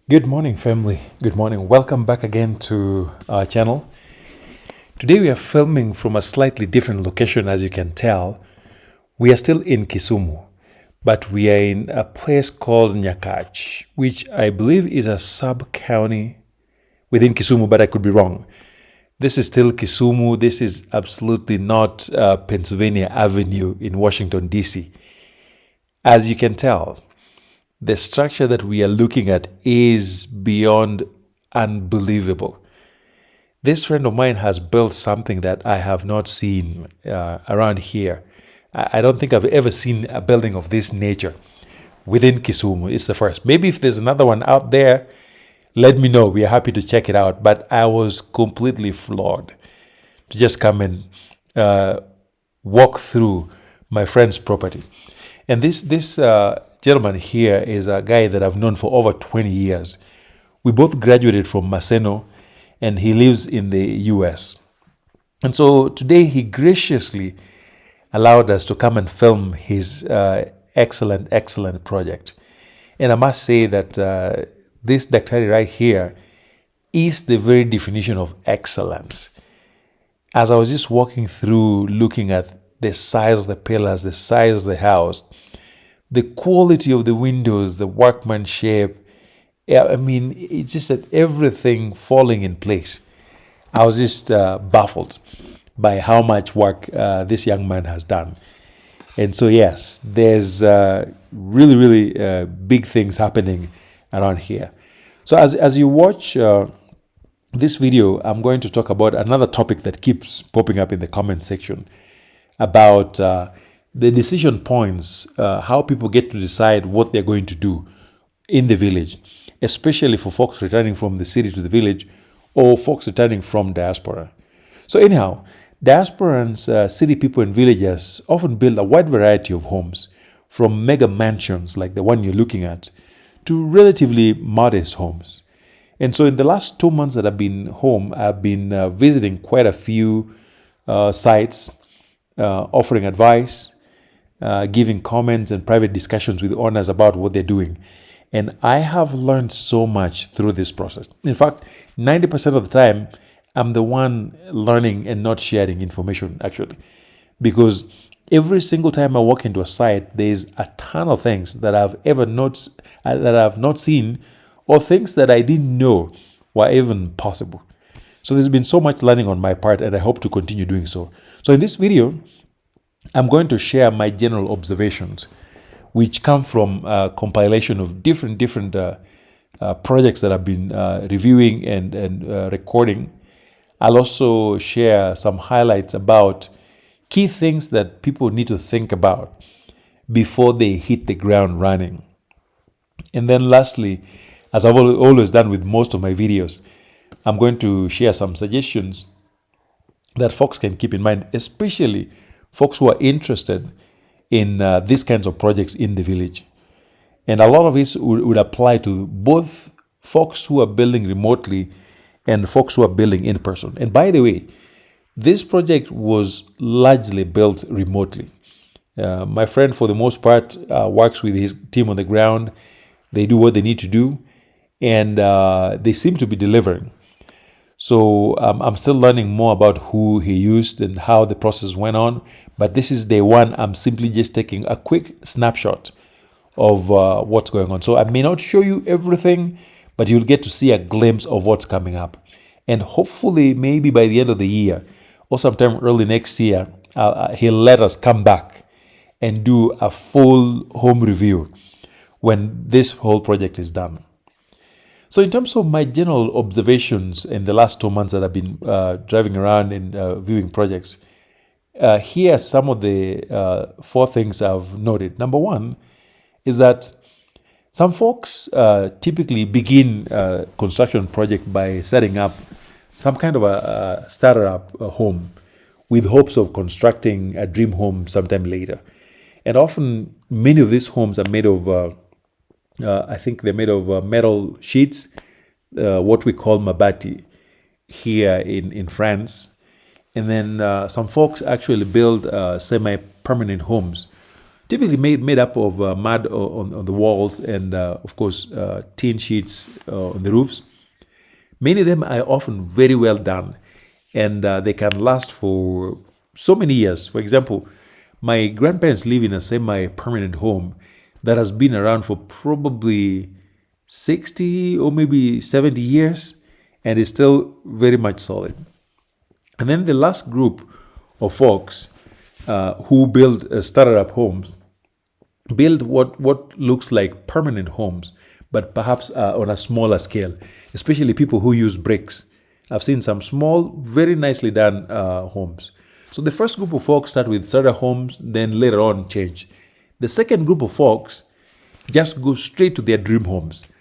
Good morning, family. Good morning. Welcome back again to our channel. Today we are filming from a slightly different location, as you can tell. We are still in Kisumu, but we are in a place called Nyakach, which I believe is a sub-county within Kisumu, but I could be wrong. This is still Kisumu. This is absolutely not Pennsylvania Avenue in Washington, D.C. As you can tell, the structure that we are looking at is beyond unbelievable. This friend of mine has built something that I have not seen around here. I don't think I've ever seen a building of this nature within Kisumu. It's the first. Maybe if there's another one out there, let me know. We are happy to check it out. But I was completely floored to just come and walk through my friend's property. And this gentleman here is a guy that I've known for over 20 years. We both graduated from Maseno, and he lives in the US. And so today he graciously allowed us to come and film his excellent project. And I must say that this daktari right here is the very definition of excellence. As I was just walking through, looking at the size of the pillars, the size of the house, the quality of the windows, the workmanship, I mean, it's just that everything falling in place. I was just baffled by how much work this young man has done. And so, yes, there's really big things happening around here. So as you watch this video, I'm going to talk about another topic that keeps popping up in the comment section about the decision points, how people get to decide what they're going to do in the village, especially for folks returning from the city to the village or folks returning from diaspora. So anyhow, diasporans, city people and villagers often build a wide variety of homes, from mega mansions like the one you're looking at to relatively modest homes. And so in the last 2 months that I've been home, I've been visiting quite a few sites, offering advice, giving comments and private discussions with owners about what they're doing. And I have learned so much through this process. In fact, 90% of the time, I'm the one learning and not sharing information, actually. Because every single time I walk into a site, there's a ton of things that I've not seen, or things that I didn't know were even possible. So there's been so much learning on my part, and I hope to continue doing so. So in this video, I'm going to share my general observations, which come from a compilation of different projects that I've been reviewing and recording. I'll also share some highlights about key things that people need to think about before they hit the ground running. And then lastly, as I've always done with most of my videos, I'm going to share some suggestions that folks can keep in mind, especially folks who are interested in these kinds of projects in the village. And a lot of this would apply to both folks who are building remotely and folks who are building in person. And by the way, this project was largely built remotely. My friend, for the most part, works with his team on the ground. They do what they need to do, and they seem to be delivering. So I'm still learning more about who he used and how the process went on. But this is day one. I'm simply just taking a quick snapshot of what's going on. So I may not show you everything, but you'll get to see a glimpse of what's coming up. And hopefully, maybe by the end of the year or sometime early next year, he'll let us come back and do a full home review when this whole project is done. So in terms of my general observations in the last 2 months that I've been driving around and viewing projects, here are some of the 4 things I've noted. Number one is that some folks typically begin a construction project by setting up some kind of a starter-up home with hopes of constructing a dream home sometime later. And often, many of these homes are made of I think they're made of metal sheets, what we call mabati here in France. And then some folks actually build semi-permanent homes typically made up of mud on the walls and, of course, tin sheets on the roofs. Many of them are often very well done, and they can last for so many years. For example, my grandparents live in a semi-permanent home that has been around for probably 60 or maybe 70 years and is still very much solid. And then the last group of folks who build started up homes build what looks like permanent homes, but perhaps on a smaller scale, especially people who use bricks. I've seen some small, very nicely done homes. So the first group of folks start with starter homes, then later on change. The second group of folks just go straight to their dream homes,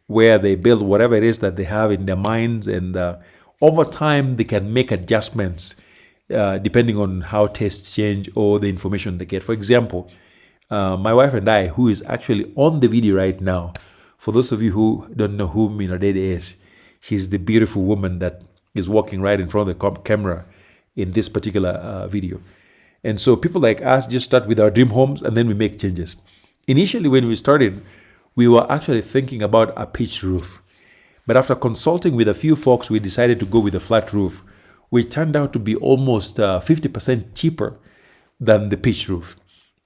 where they build whatever it is that they have in their minds, and over time they can make adjustments depending on how tastes change or the information they get. For example, my wife and I, who is actually on the video right now, for those of you who don't know who Mina Dede is, she's the beautiful woman that is walking right in front of the camera in this particular video. And so people like us just start with our dream homes and then we make changes. Initially, when we started, we were actually thinking about a pitched roof. But after consulting with a few folks, we decided to go with a flat roof, which turned out to be almost 50% cheaper than the pitched roof.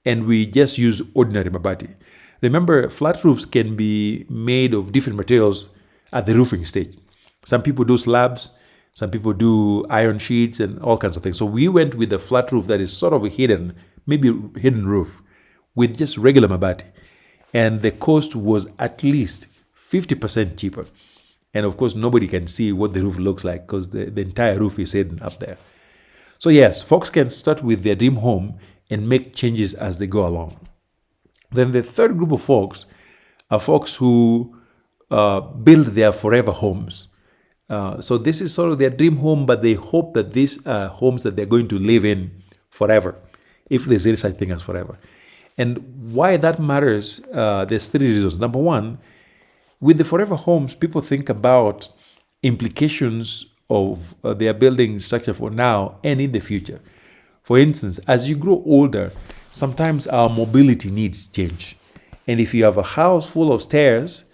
And we just use ordinary mabati. Remember, flat roofs can be made of different materials at the roofing stage. Some people do slabs, some people do iron sheets and all kinds of things. So we went with a flat roof that is sort of a hidden, maybe hidden roof with just regular mabati. And the cost was at least 50% cheaper. And of course, nobody can see what the roof looks like because the entire roof is hidden up there. So yes, folks can start with their dream home and make changes as they go along. Then the third group of folks are folks who build their forever homes. So this is sort of their dream home, but they hope that these are homes that they're going to live in forever, if there's any such thing as forever. And why that matters, there's three reasons. Number one, with the forever homes, people think about implications of their building structure for now and in the future. For instance, as you grow older, sometimes our mobility needs change. And if you have a house full of stairs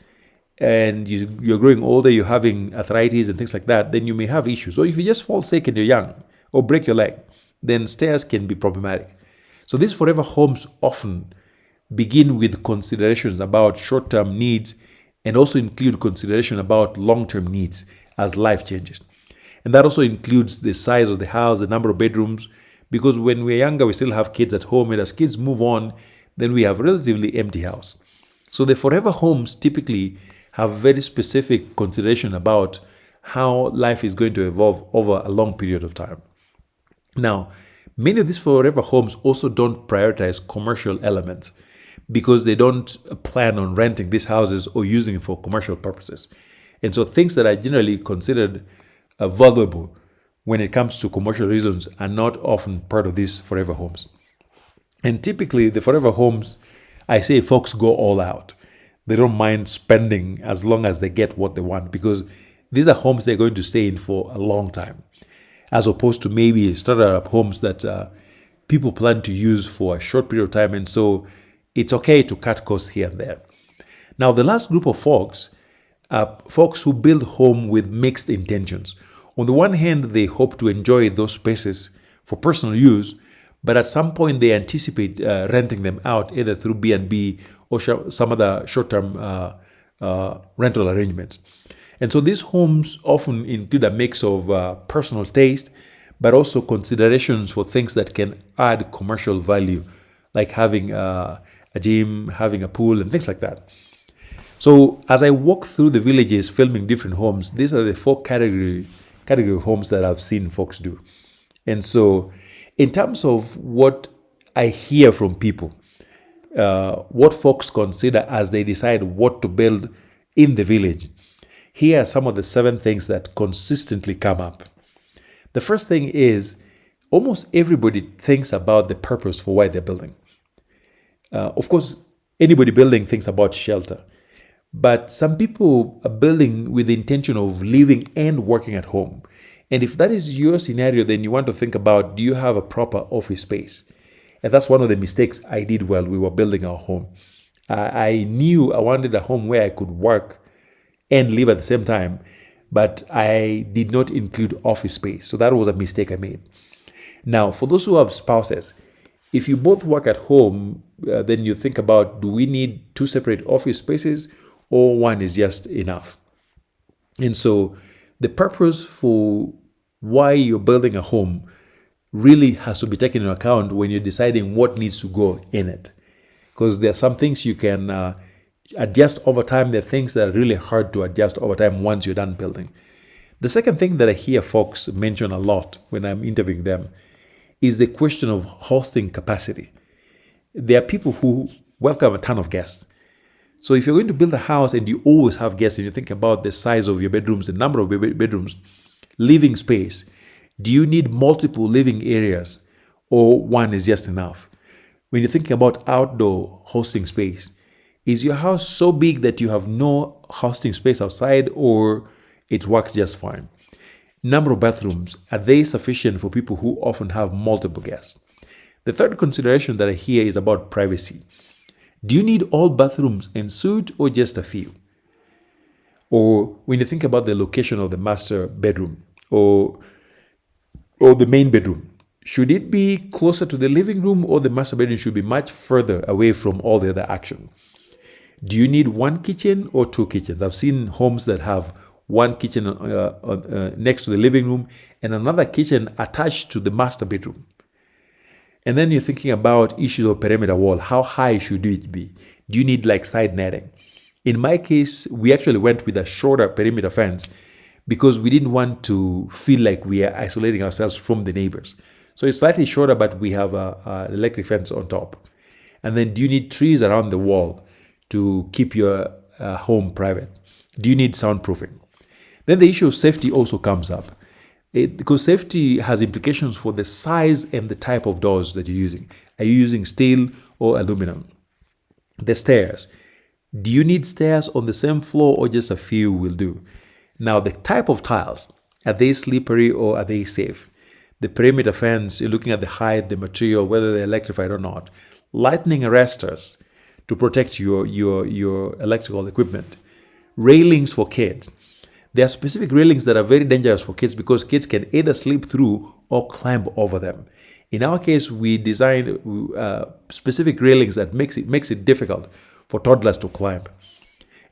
and you're growing older, you're having arthritis and things like that, then you may have issues. Or if you just fall sick and you're young or break your leg, then stairs can be problematic. So these forever homes often begin with considerations about short-term needs and also include consideration about long-term needs as life changes. And that also includes the size of the house, the number of bedrooms, because when we're younger, we still have kids at home, and as kids move on, then we have a relatively empty house. So the forever homes typically have very specific consideration about how life is going to evolve over a long period of time. Now, many of these forever homes also don't prioritize commercial elements because they don't plan on renting these houses or using it for commercial purposes. And so things that are generally considered valuable when it comes to commercial reasons are not often part of these forever homes. And typically the forever homes, I say folks go all out. They don't mind spending as long as they get what they want, because these are homes they're going to stay in for a long time, as opposed to maybe starter-up homes that people plan to use for a short period of time. And so it's okay to cut costs here and there. Now, the last group of folks are folks who build home with mixed intentions. On the one hand, they hope to enjoy those spaces for personal use, but at some point they anticipate renting them out either through B&B or some other short-term rental arrangements. And so these homes often include a mix of personal taste, but also considerations for things that can add commercial value, like having a gym, having a pool, and things like that. So as I walk through the villages filming different homes, these are the four category of homes that I've seen folks do. And so in terms of what I hear from people, what folks consider as they decide what to build in the village, here are some of the 7 things that consistently come up. The first thing is almost everybody thinks about the purpose for why they're building. Of course, anybody building thinks about shelter. But some people are building with the intention of living and working at home. And if that is your scenario, then you want to think about, do you have a proper office space? And that's one of the mistakes I did while we were building our home. I knew I wanted a home where I could work and live at the same time, but I did not include office space. So that was a mistake I made. Now, for those who have spouses, if you both work at home, then you think about, do we need two separate office spaces or one is just enough? And so the purpose for why you're building a home really has to be taken into account when you're deciding what needs to go in it. Because there are some things you can adjust over time. There are things that are really hard to adjust over time once you're done building. The second thing that I hear folks mention a lot when I'm interviewing them is the question of hosting capacity. There are people who welcome a ton of guests. So if you're going to build a house and you always have guests and you think about the size of your bedrooms, the number of bedrooms, living space, do you need multiple living areas or one is just enough? When you're thinking about outdoor hosting space, is your house so big that you have no hosting space outside or it works just fine? Number of bathrooms, are they sufficient for people who often have multiple guests? The third consideration that I hear is about privacy. Do you need all bathrooms en suite or just a few? Or when you think about the location of the master bedroom or the main bedroom, should it be closer to the living room or the master bedroom should be much further away from all the other action? Do you need one kitchen or two kitchens? I've seen homes that have one kitchen next to the living room and another kitchen attached to the master bedroom. And then you're thinking about issues of perimeter wall. How high should it be? Do you need like side netting? In my case, we actually went with a shorter perimeter fence because we didn't want to feel like we are isolating ourselves from the neighbors. So it's slightly shorter, but we have an electric fence on top. And then do you need trees around the wall to keep your home private? Do you need soundproofing? Then the issue of safety also comes up. Because safety has implications for the size and the type of doors that you're using. Are you using steel or aluminum? The stairs. Do you need stairs on the same floor or just a few will do? Now, the type of tiles. Are they slippery or are they safe? The perimeter fence, you're looking at the height, the material, whether they're electrified or not. Lightning arresters to protect your electrical equipment. Railings for kids. There are specific railings that are very dangerous for kids because kids can either slip through or climb over them. In our case, we designed specific railings that makes it difficult for toddlers to climb.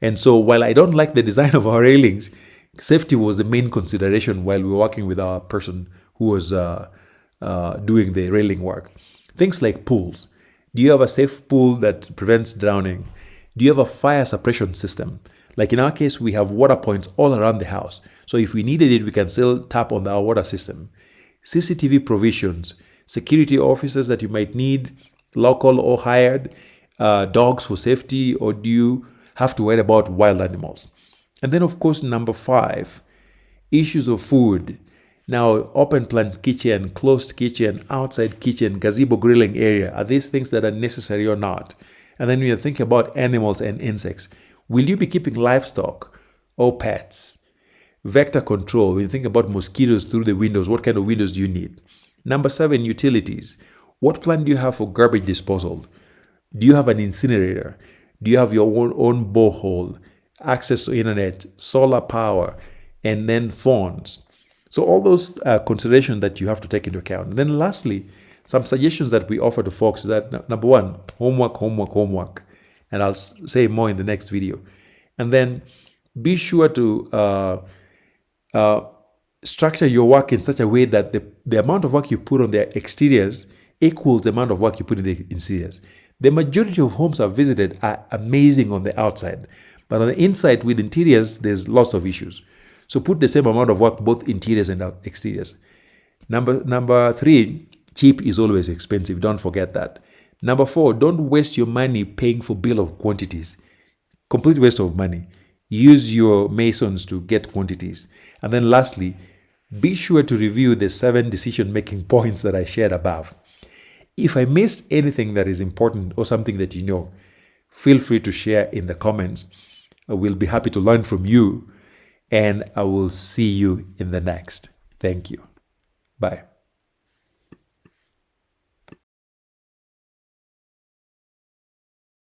And so while I don't like the design of our railings, safety was the main consideration while we were working with our person who was doing the railing work. Things like pools. Do you have a safe pool that prevents drowning? Do you have a fire suppression system? Like in our case, we have water points all around the house. So if we needed it, we can still tap on our water system. CCTV provisions, security officers that you might need, local or hired, dogs for safety, or do you have to worry about wild animals? And then, of course, number 5, issues of food. Now, open plan kitchen, closed kitchen, outside kitchen, gazebo grilling area. Are these things that are necessary or not? And then when you think about animals and insects, will you be keeping livestock or pets? Vector control. When you think about mosquitoes through the windows, what kind of windows do you need? Number 7, utilities. What plan do you have for garbage disposal? Do you have an incinerator? Do you have your own borehole? Access to internet, solar power, and then phones. So all those considerations that you have to take into account. And then lastly, some suggestions that we offer to folks is that number 1, homework. And I'll say more in the next video. And then be sure to structure your work in such a way that the amount of work you put on the exteriors equals the amount of work you put in the interiors. The majority of homes I've visited are amazing on the outside. But on the inside with interiors, there's lots of issues. So put the same amount of work, both interiors and exteriors. Number 3, cheap is always expensive. Don't forget that. Number 4, don't waste your money paying for bill of quantities. Complete waste of money. Use your masons to get quantities. And then lastly, be sure to review the 7 decision-making points that I shared above. If I missed anything that is important or something that you know, feel free to share in the comments. I will be happy to learn from you, and I will see you in the next. Thank you. Bye.